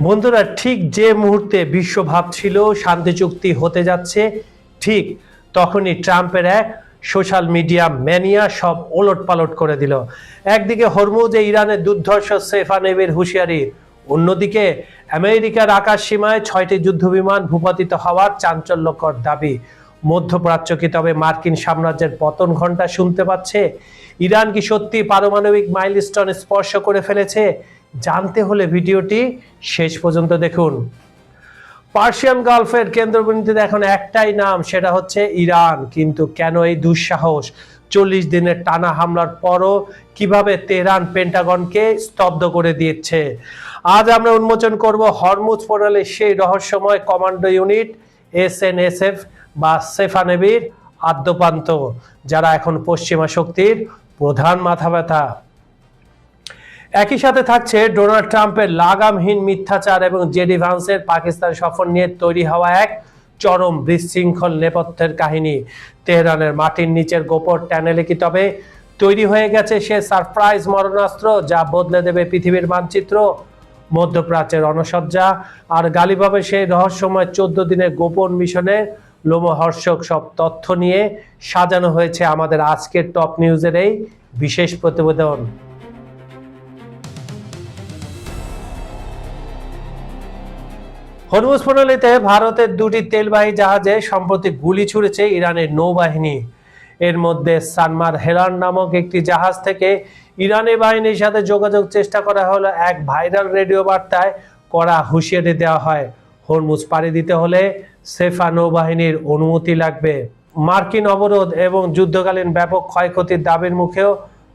বন্ধুরা, ঠিক যে মুহূর্তে বিশ্ব ভাবছিল শান্তি চুক্তি হতে যাচ্ছে, ঠিক তখনই ট্রাম্পের এক সোশ্যাল মিডিয়া ম্যানিয়া সব ওলটপালট করে দিল। একদিকে হরমুজে ইরানের দুর্ধর্ষ সেফানেবের হুঁশিয়ারি, অন্যদিকে আমেরিকার আকাশ সীমায় 6টি যুদ্ধবিমান ভূপাতিত হওয়ার চাঞ্চল্যকর দাবি। মধ্যপ্রাচ্য কি তবে মার্কিন সাম্রাজ্যের পতন ঘণ্টা শুনতে পাচ্ছে? ইরান কি সত্যি পারমাণবিক মাইলস্টোন স্পর্শ করে ফেলেছে? জানতে হলে ভিডিওটি শেষ পর্যন্ত দেখুন। পার্সিয়ান গালফের কেন্দ্রবিন্দুতে এখন একটাই নাম, সেটা হচ্ছে ইরান। কিন্তু কেন এই দুঃসাহস? 40 দিনের টানা হামলার পরও কিভাবে তেহরান পেন্টাগনকে স্তব্ধ করে দিয়েছে? আজ আমরা উন্মোচন করব হরমুজ প্রণালীর সেই রহস্যময় কমান্ডো ইউনিট SNSF বা সেফানেবির আদ্যপান্ত, যারা এখন পশ্চিমা শক্তির প্রধান মাথা ব্যথা। একই সাথে থাকছে ডোনাল্ড ট্রাম্পের লাগামহীন মিথ্যাচার এবং জেডি ভান্সের পাকিস্তান সফর নিয়ে তৈরি হওয়া এক চরম বিশৃঙ্খল নেপথ্যের কাহিনী। তেহরানের মাটির নিচের গোপন টানেলে কি তবে তৈরি হয়ে গেছে সে সারপ্রাইজ মরণাস্ত্র যা বদলে দেবে পৃথিবীর মানচিত্র? মধ্যপ্রাচ্যের রণসজ্জা আর গালিভাবে সেই রহস্যময় 14 দিনের গোপন মিশনের লোমহর্ষক সব তথ্য নিয়ে সাজানো হয়েছে আমাদের আজকের টপ নিউজের এই বিশেষ প্রতিবেদন। হরমুজ প্রণালীতে ভারতের 2টি তেলবাহী জাহাজে সম্প্রতি গুলি ছুড়েছে ইরানের নৌবাহিনী। এর মধ্যে সানমার হেরান নামক একটি জাহাজ থেকে ইরানি বাহিনীর সাথে যোগাযোগ চেষ্টা করা হলো। এক ভাইরাল রেডিও বার্তায় কড়া হুঁশিয়ারি দেওয়া হয়, হরমুজ পাড়ি দিতে হলে সেফা নৌবাহিনীর অনুমতি লাগবে। মার্কিন অবরোধ এবং যুদ্ধকালীন ব্যাপক ক্ষয়ক্ষতির দাবির মুখেও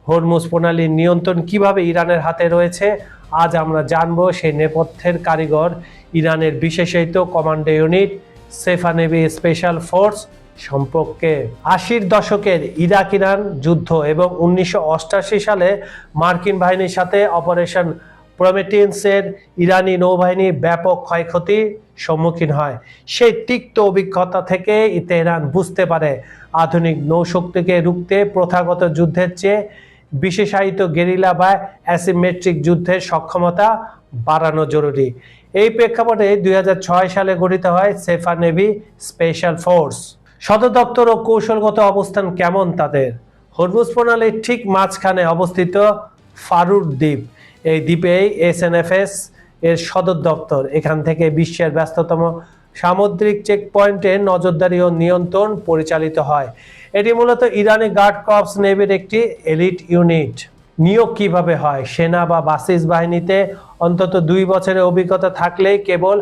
হরমুজ প্রণালীর নিয়ন্ত্রণ কিভাবে ইরানের হাতে রয়েছে, আজ আমরা জানবো সেই নেপথ্যের কারিগর ইরানের বিশেষায়িত কমান্ডো ইউনিট সেফানেবি স্পেশাল ফোর্স সম্পর্কে। 80-র দশকের ইরাক ইরান যুদ্ধ এবং 1988 সালে মার্কিন বাহিনীর সাথে অপারেশন প্রমেটিন্সের ইরানি নৌবাহিনী ব্যাপক ক্ষয়ক্ষতির সম্মুখীন হয়। সেই তিক্ত অভিজ্ঞতা থেকে তেহরান বুঝতে পারে আধুনিক নৌশক্তিকে রুখতে প্রথাগত যুদ্ধের চেয়ে বিশেষায়িত গেরিলা বা অ্যাসিমেট্রিক যুদ্ধের সক্ষমতা বাড়ানো জরুরি। এই প্রেক্ষাপটে 2006 সালে গঠিত হয় সেফানেবি স্পেশাল ফোর্স। সদর দপ্তর ও কৌশলগত অবস্থান কেমন তাদের? হরমুজ প্রণালীর ঠিক মাঝখানে অবস্থিত ফারুর দ্বীপ। এই দ্বীপেই SNFS এর সদর দপ্তর। এখান থেকে বিশ্বের ব্যস্ততম সামুদ্রিক চেকপয়েন্টে নজরদারি ও নিয়ন্ত্রণ পরিচালিত হয়। এটি মূলত ইরানি গার্ড কর্পস নেভির একটি এলিট ইউনিট। নিয়োগ কিভাবে হয়? সেনা বা বাসিস বাহিনীতে অন্তত 2 বছরের অভিজ্ঞতা থাকলেই কেবল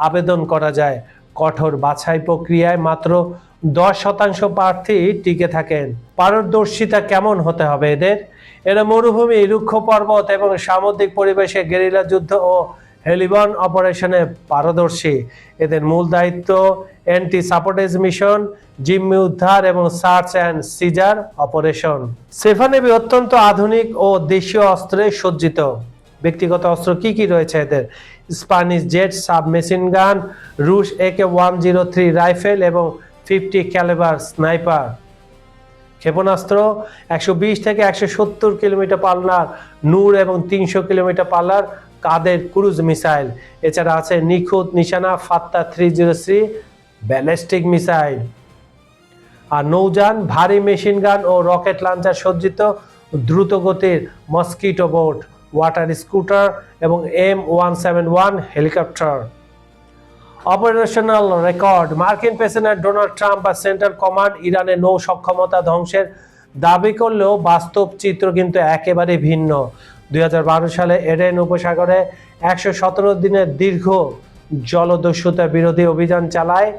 আবেদন করা যায়। কঠোর বাছাই প্রক্রিয়ায় মাত্র 10% প্রার্থী টিকে থাকেন। পারদর্শিতা কেমন হতে হবে এদের? এরা মরুভূমি, রুক্ষ পর্বত এবং সামুদ্রিক পরিবেশে গেরিলা যুদ্ধ ও হেলিবন অপারেশনে পারদর্শী। এদের মূল দায়িত্ব অ্যান্টি সাবোটেজ মিশন, জিম্মি উদ্ধার এবং সার্চ অ্যান্ড সিজার অপারেশন। সেফানেবি অত্যন্ত আধুনিক ও দেশীয় অস্ত্রে সজ্জিত। ব্যক্তিগত অস্ত্র কি কি রয়েছে এদের? স্প্যানিশ জেট সাবমেশিন গান, রুশ AK-103 রাইফেল এবং 50 ক্যালিবার স্নাইপার। ক্ষেপণাস্ত্র 120 থেকে 170 কিলোমিটার পাল্লার নূর এবং 300 কিলোমিটার পাল্লার কাদের ক্রুজ মিসাইল। এছাড়া আছে নিখুঁত নিশানা ফাত্তা 303 ব্যালিস্টিক মিসাইল। আর নৌযান ভারী মেশিন গান ও রকেট লঞ্চার সজ্জিত দ্রুতগতির মস্কিটো বোট, ওয়াটার স্কুটার এবং M171 হেলিকপ্টার। Operational record. মার্কিন প্রেসিডেন্ট ডোনাল্ড ট্রাম্প বা সেন্ট্রাল কমান্ড ইরানের নৌ সক্ষমতা ধ্বংসের দাবি করলেও বাস্তব চিত্র কিন্তু একেবারে ভিন্ন। 2012 সালে এডেন উপসাগরে 117 দিনের দীর্ঘ জলদস্যুতা বিরোধী অভিযান চালায়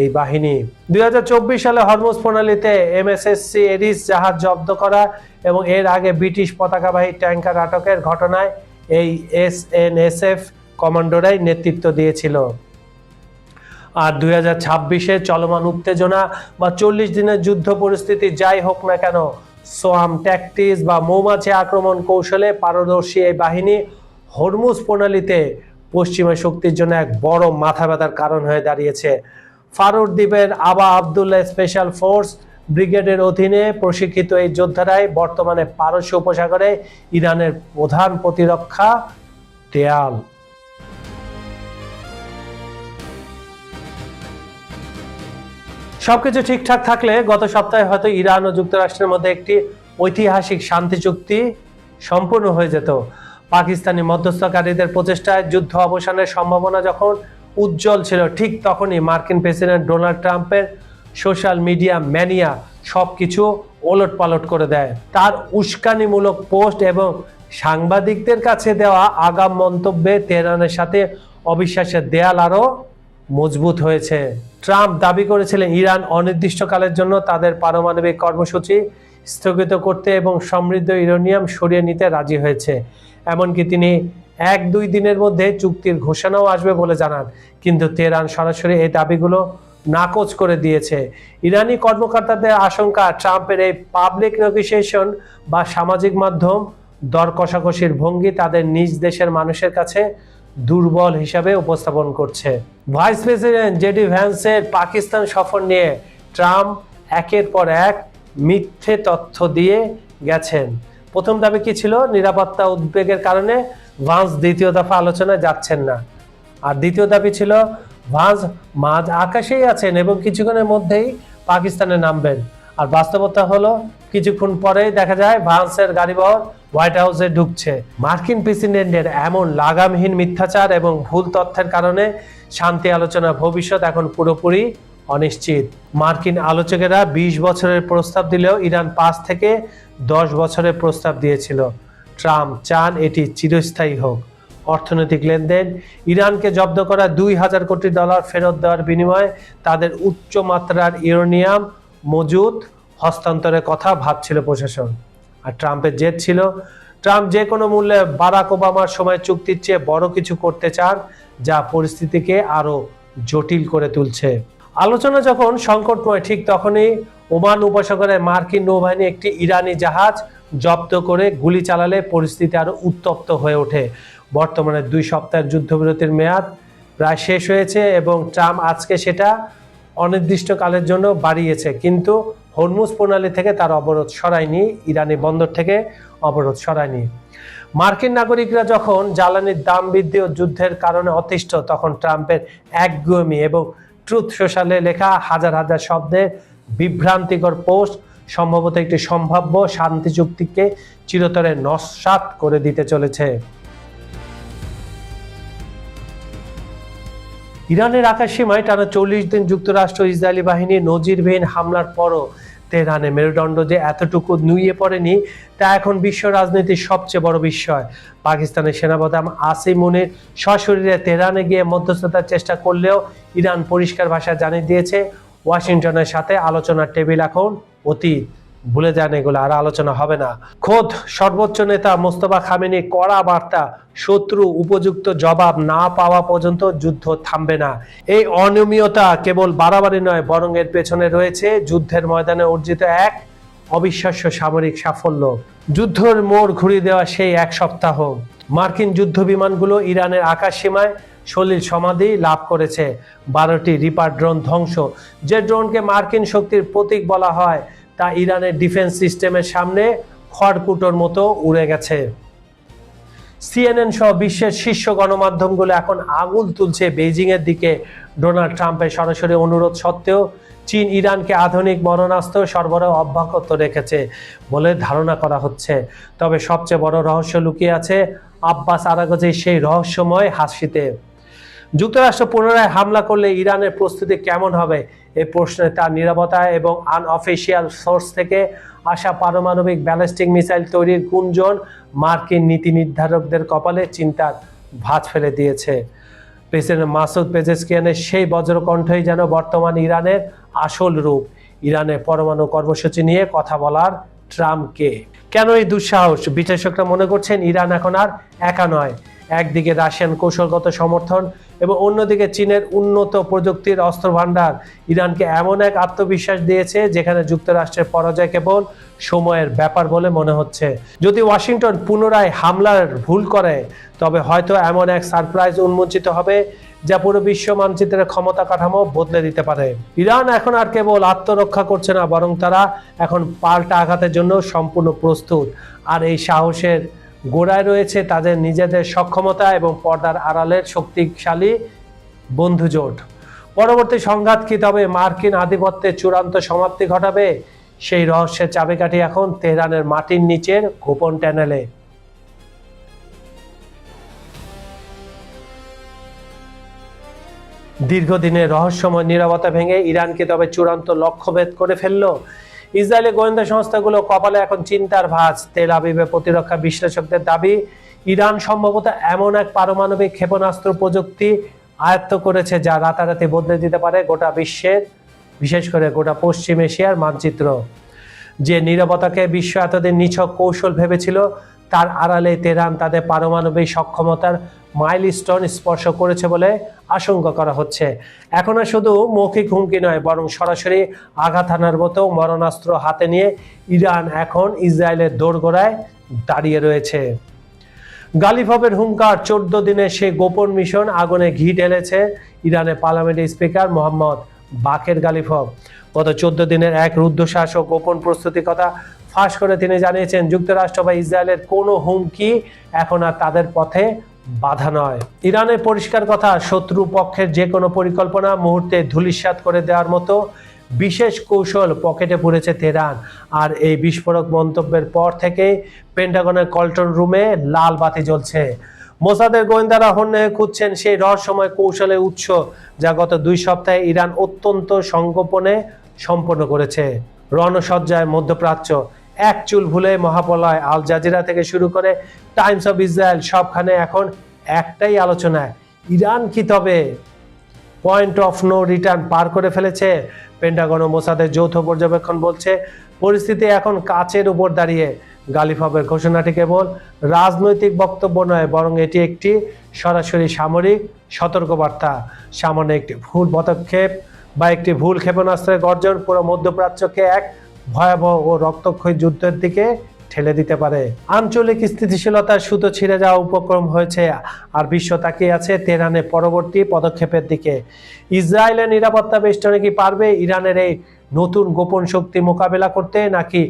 এই বাহিনী। 2024 সালে হরমুজ প্রণালীতে MSC এরিস জাহাজ জব্দ করা এবং এর আগে ব্রিটিশ পতাকাবাহী ট্যাঙ্কার আটকের ঘটনায় এই SNSF কমান্ডোরাই নেতৃত্ব দিয়েছিল। আর 2026-এ চলমান উত্তেজনা বা 40 দিনের যুদ্ধ পরিস্থিতি যাই হোক না কেন, সোয়াম ট্যাকটিক্স বা মৌমাছি আক্রমণ কৌশলে পারদর্শী এই বাহিনী হরমুজ প্রণালীতে পশ্চিমা শক্তির জন্য এক বড় মাথা ব্যথার কারণ হয়ে দাঁড়িয়েছে। ফারুর দ্বীপের আবা আবদুল্লাহ স্পেশাল ফোর্স ব্রিগেডের অধীনে প্রশিক্ষিত এই যোদ্ধারাই বর্তমানে পারস্য উপসাগরে ইরানের প্রধান প্রতিরক্ষা দেয়াল। সবকিছু ঠিকঠাক থাকলে গত সপ্তাহে হয়তো ইরান ও যুক্তরাষ্ট্রের মধ্যে একটি ঐতিহাসিক শান্তি চুক্তি সম্পূর্ণ হয়ে যেত। পাকিস্তানি মধ্যস্থকারীদের প্রচেষ্টায় যুদ্ধ অবসানের সম্ভাবনা যখন উজ্জ্বল ছিল, ঠিক তখনই মার্কিন প্রেসিডেন্ট ডোনাল্ড ট্রাম্পের সোশ্যাল মিডিয়া ম্যানিয়া সবকিছু ওলটপালট করে দেয়। তার উস্কানিমূলক পোস্ট এবং সাংবাদিকদের কাছে দেওয়া আগাম মন্তব্যে তেহরানের সাথে অবিশ্বাসের দেয়াল আরও মজবুত হয়েছে। ট্রাম্প দাবি করেছিলেন ইরান অনির্দিষ্টকালের জন্য তাদের পারমাণবিক কর্মসূচি স্থগিত করতে এবং সমৃদ্ধ ইউরেনিয়াম সরিয়ে নিতে রাজি হয়েছে। এমনকি তিনি 1-2 দিনের মধ্যে চুক্তির ঘোষণাও আসবে বলে জানান, কিন্তু তেহরান সরাসরি এই দাবিগুলো নাকচ করে দিয়েছে। ইরানি কর্মকর্তাদের আশঙ্কা, ট্রাম্পের এই পাবলিক নেগোসিয়েশন বা সামাজিক মাধ্যম দর কষাকষির ভঙ্গি তাদের নিজ দেশের মানুষের কাছে দুর্বল হিসাবে উপস্থাপন করছে। ভাইস প্রেসিডেন্ট জেডি ভ্যান্সের পাকিস্তান সফর নিয়ে ট্রাম্প একের পর এক মিথ্যে তথ্য দিয়ে গেছেন। প্রথম দাবি কি ছিল? নিরাপত্তা উদ্বেগের কারণে ভান্স দ্বিতীয় দফা আলোচনায় যাচ্ছেন না। আর দ্বিতীয় দাবি ছিল ভান্স মাঝ আকাশেই আছেন এবং কিছুক্ষণের মধ্যেই পাকিস্তানে নামবেন। আর বাস্তবতা হলো কিছুক্ষণ পরেই দেখা যায় ভান্সের গাড়িবহর হোয়াইট হাউসে ঢুকছে। মার্কিন প্রেসিডেন্টের এমন লাগামহীন মিথ্যাচার এবং ভুল তথ্যের কারণে শান্তি আলোচনার ভবিষ্যৎ এখন পুরোপুরি অনিশ্চিত। মার্কিন আলোচকেরা 20 বছরের প্রস্তাব দিলেও ইরান 5 থেকে 10 বছরের প্রস্তাব দিয়েছিল। ট্রাম্প চান এটি চিরস্থায়ী হোক। অর্থনৈতিক লেনদেন, ইরানকে জব্দ করা $2000 কোটি ফেরত দেওয়ার বিনিময়ে তাদের উচ্চ মাত্রার ইউরেনিয়াম মজুদ হস্তান্তরের কথা ভাবছিল প্রশাসন। আর ট্রাম্পের জেদ ছিল, ট্রাম্প যে কোনো মূল্যে বারাক ওবামার সময় চুক্তির চেয়ে বড় কিছু করতে চান, যা পরিস্থিতিকে আরো জটিল করে তুলছে। আলোচনা যখন সংকটময়, ঠিক তখনই ওমান উপসাগরে মার্কিন নৌবাহিনী একটি ইরানি জাহাজ জব্দ করে গুলি চালালে পরিস্থিতি আরো উত্তপ্ত হয়ে ওঠে। বর্তমানে 2 সপ্তাহের যুদ্ধবিরতির মেয়াদ প্রায় শেষ হয়েছে এবং ট্রাম্প আজকে সেটা অনির্দিষ্টকালের জন্য বাড়িয়েছে, কিন্তু হরমুজ প্রণালী থেকে তার অবরোধ সরায়নি, ইরানি বন্দর থেকে অবরোধ সরায়নি। মার্কিন নাগরিকরা যখন জ্বালানির দাম বৃদ্ধি ও যুদ্ধের কারণে অতিষ্ঠ, তখন ট্রাম্পের একগুঁয়েমি এবং ট্রুথ সোশ্যালে লেখা হাজার হাজার শব্দের বিভ্রান্তিকর পোস্ট সম্ভবত একটি সম্ভাব্য শান্তি চুক্তিকে চিরতরে নস্যাৎ করে দিতে চলেছে। ইরানের আকাশ সীমায় টানা 40 দিন যুক্তরাষ্ট্র ইসরায়েলি বাহিনীর নজিরবিহীন হামলার পরও তেহরানের মেরুদণ্ড যে এতটুকু নুইয়ে পড়েনি তা এখন বিশ্ব রাজনীতির সবচেয়ে বড় বিস্ময়। পাকিস্তানের সেনাপ্রধান আসিম মুনির সশরীরে তেহরানে গিয়ে মধ্যস্থতার চেষ্টা করলেও ইরান পরিষ্কার ভাষায় জানিয়ে দিয়েছে ওয়াশিংটনের সাথে আলোচনার টেবিল এখন অতীত। ভুলে যান, এগুলো আর আলোচনা হবে না। খোদ সর্বোচ্চ নেতা মোস্তফা খামেনি কড়া বার্তা, শত্রু উপযুক্ত জবাব না পাওয়া পর্যন্ত যুদ্ধ থামবে না। এই অনিয়মিততা কেবল বাড়াবাড়ি নয়, বরং এর পেছনে রয়েছে যুদ্ধের ময়দানে অর্জিত এক অবিশ্বাস্য সামরিক সাফল্য। যুদ্ধের মোড় ঘুরিয়ে দেওয়া সেই 1 সপ্তাহ। মার্কিন যুদ্ধ বিমানগুলো ইরানের আকাশ সীমায় সলিল সমাধি লাভ করেছে। 12টি রিপার ড্রোন ধ্বংস। যে ড্রোনকে মার্কিন শক্তির প্রতীক বলা হয় তা ইরানের ডিফেন্স সিস্টেমের সামনে খড়কুটোর মতো উড়ে গেছে। সিএনএন সহ বিশ্বের শীর্ষ গণমাধ্যমগুলো এখন আঙুল তুলছে বেইজিং এর দিকে। ডোনাল্ড ট্রাম্পের সরাসরি অনুরোধ সত্ত্বেও চীন ইরানকে আধুনিক মারণাস্ত্র সরবরাহ অব্যাহত রেখেছে বলে ধারণা করা হচ্ছে। তবে সবচেয়ে বড় রহস্য লুকিয়ে আছে আব্বাস আরাগচির সেই রহস্যময় হাসিতে। যুক্তরাষ্ট্র পুনরায় হামলা করলে ইরানের প্রস্তুতি কেমন হবে? এই প্রশ্নে তার নিরাপত্তা এবং আনঅফিসিয়াল সোর্স থেকে আসা পারমাণবিক ব্যালিস্টিক মিসাইল তৈরির গুঞ্জন মার্কিন নীতি নির্ধারকদের কপালে চিন্তার ভাঁজ ফেলে দিয়েছে। প্রেসিডেন্ট মাসুদ পেজেশকিয়ানের সেই বজ্রকণ্ঠই যেন বর্তমান ইরানের আসল রূপ। ইরানের পরমাণু কর্মসূচি নিয়ে কথা বলার ট্রাম্পকে কেন এই দুঃসাহস? বিশ্লেষকরা মনে করছেন ইরান এখন আর একা নয়। একদিকে রাশিয়ান কৌশলগত সমর্থন এবং অন্যদিকে চীনের উন্নত প্রযুক্তির অস্ত্র ভান্ডার ইরানকে এমন এক আত্মবিশ্বাস দিয়েছে যেখানে যুক্তরাষ্ট্রের পরাজয় কেবল সময়ের ব্যাপার বলে মনে হচ্ছে। যদি ওয়াশিংটন পুনরায় হামলার ভুল করে, তবে হয়তো এমন এক সারপ্রাইজ উন্মোচিত হবে যা পুরো বিশ্ব মানচিত্রের ক্ষমতা কাঠামো বদলে দিতে পারে। ইরান এখন আর কেবল আত্মরক্ষা করছে না, বরং তারা এখন পাল্টা আঘাতের জন্য সম্পূর্ণ প্রস্তুত। আর এই সাহসের গোড়ায় রয়েছে তাদের নিজেদের সক্ষমতা এবং পর্দার আড়ালের শক্তিশালী বন্ধুজোট। পরবর্তী সংঘাত কি তবে মার্কিন আধিপত্যের চূড়ান্ত সমাপ্তি ঘটাবে? সেই রহস্যের চাবিকাঠি এখন তেহরানের মাটির নিচের গোপন টানেলে। দীর্ঘদিনের রহস্যময় নীরবতা ভেঙে ইরান কি তবে চূড়ান্ত লক্ষ্যভেদ করে ফেললো? ইসরায়েলি গোয়েন্দা সংস্থাগুলো কপালে এখন চিন্তার ভাঁজ। তেল আবিবে প্রতিরক্ষা বিশ্লেষকদের দাবি, ইরান সম্ভবত এমন এক পারমাণবিক ক্ষেপণাস্ত্র প্রযুক্তি আয়ত্ত করেছে যা রাতারাতি বদলে দিতে পারে গোটা বিশ্বের, বিশেষ করে গোটা পশ্চিম এশিয়ার মানচিত্র। যে নীরবতাকে বিশ্ব এতদিন নিছক কৌশল ভেবেছিল, তার আড়ালে তেহরান তাদের পারমাণবিক সক্ষমতার মাইলস্টোন স্পর্শ করেছে বলে আশঙ্কা করা হচ্ছে। এখন আর শুধু মৌখিক হুমকি নয়, বরং সরাসরি আঘাত হানার মতো মরণাস্ত্র হাতে নিয়ে ইরান এখন ইসরায়েলের দোরগোড়ায় দাঁড়িয়ে রয়েছে। গালিফের হুঙ্কার, 14 দিনের সেই গোপন মিশন আগুনে ঘি ঢেলেছে ইরানের পার্লামেন্টের স্পিকার মোহাম্মদ বাকের গালিফভ। গত 14 দিনের এক রুদ্ধশ্বাস ও গোপন প্রস্তুতির কথা ফাঁস করে তিনি জানিয়েছেন, যুক্তরাষ্ট্র বা ইসরায়েলের কোনো হুমকি এখন আর তাদের পথে বাধা নয়। ইরানের পরিষ্কার কথা, শত্রু পক্ষের যে কোনো পরিকল্পনা মুহূর্তে ধূলিসাৎ করে দেওয়ার মতো বিশেষ কৌশল পকেটে পুরেছে তেহরান। আর এই বিস্ফোরক মন্তব্যের পর থেকে পেন্টাগনের কন্ট্রোল রুমে লাল বাতি জ্বলছে। মোসাদের গোয়েন্দারা হন্যে খুঁজছেন সেই রহস্যময় কৌশলের উৎস, যা গত 2 সপ্তাহে ইরান অত্যন্ত সংগোপনে সম্পন্ন করেছে। রণসজ্জায় মধ্যপ্রাচ্য, এক চুল ভুলে মহাপলয়। আল জাজিরা থেকে শুরু করে টাইমস অফ ইসরায়েল, সবখানে এখন একটাই আলোচনা, ইরান কি তবে পয়েন্ট অফ নো রিটার্ন পার করে ফেলেছে? পেন্টাগন ও মোসাদের যৌথ পর্যবেক্ষণ বলছে, পরিস্থিতি এখন কাচের উপর দাঁড়িয়ে। গালিফের ঘোষণাটি কেবল রাজনৈতিক বক্তব্য নয়, বরং এটি একটি সরাসরি সামরিক সতর্কবার্তা। সামান্য একটি ভুল পদক্ষেপ বা একটি ভুল ক্ষেপণাস্ত্রের গর্জন পুরো মধ্যপ্রাচ্যকে এক ভয়াবহ ও রক্তক্ষয়ী যুদ্ধের দিকে ঠেলে দিতে পারে। আঞ্চলিক স্থিতিশীলতার সুতো ছিঁড়ে যাওয়া উপক্রম হয়েছে, আর বিশ্ব তাকিয়ে আছে তেহরানের পরবর্তী পদক্ষেপের দিকে। ইসরায়েলের নিরাপত্তা বেষ্টনী কি পারবে ইরানের এই নতুন গোপন শক্তি মোকাবেলা করতে, নাকি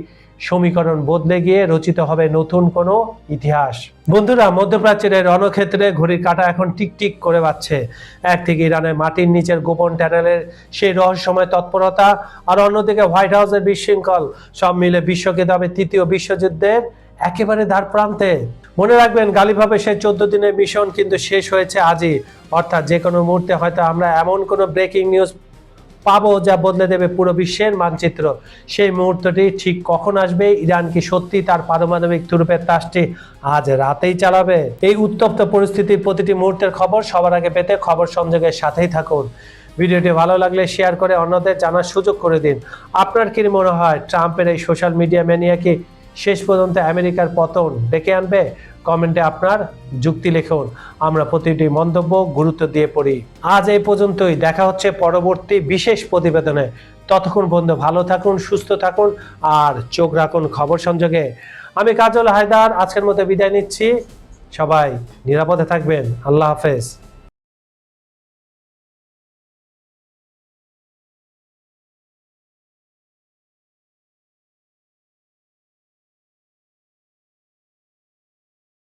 সমীকরণ বদলে গিয়ে রচিত হবে নতুন কোনো ইতিহাস? বন্ধুরা, মধ্যপ্রাচ্যের রণক্ষেত্রে ঘড়ির কাঁটা এখন টিকটিক করে বাজছে। একদিকে ইরানের মাটির নিচের গোপন টানেলের সেই রহস্যময় তৎপরতা, আর অন্যদিকে হোয়াইট হাউসের বিশৃঙ্খল, সব মিলে বিশ্বকে তবে তৃতীয় বিশ্বযুদ্ধের একেবারে দ্বার প্রান্তে। মনে রাখবেন, গালিফের সেই 14 দিনের মিশন কিন্তু শেষ হয়েছে আজই। অর্থাৎ যে কোনো মুহূর্তে হয়তো আমরা এমন কোনো ব্রেকিং নিউজ পাবো যা বদলে দেবে পুরো বিশ্বের মানচিত্র। সেই মুহূর্তটি ঠিক কখন আসবে? ইরান কি সত্যি তার পারমাণবিক তুরুপের তাসটি আজ রাতেই চালাবে? এই উত্তপ্ত পরিস্থিতির প্রতিটি মুহূর্তের খবর সবার আগে পেতে খবর সংযোগের সাথেই থাকুন। ভিডিওটি ভালো লাগলে শেয়ার করে অন্যদের জানার সুযোগ করে দিন। আপনার কি মনে হয়, ট্রাম্পের এই সোশ্যাল মিডিয়া ম্যানিয়া কি শেষ পর্যন্ত আমেরিকার পতন ডেকে আনবে? কমেন্টে আপনার যুক্তি লিখুন, আমরা প্রতিটি মন্তব্য গুরুত্ব দিয়ে পড়ি। আজ এই পর্যন্তই, দেখা হচ্ছে পরবর্তী বিশেষ প্রতিবেদনে। ততক্ষণ বন্ধু ভালো থাকুন, সুস্থ থাকুন, আর চোখ রাখুন খবর সংযোগে। আমি কাজল হায়দার আজকের মতো বিদায় নিচ্ছি। সবাই নিরাপদে থাকবেন। আল্লাহ হাফেজ।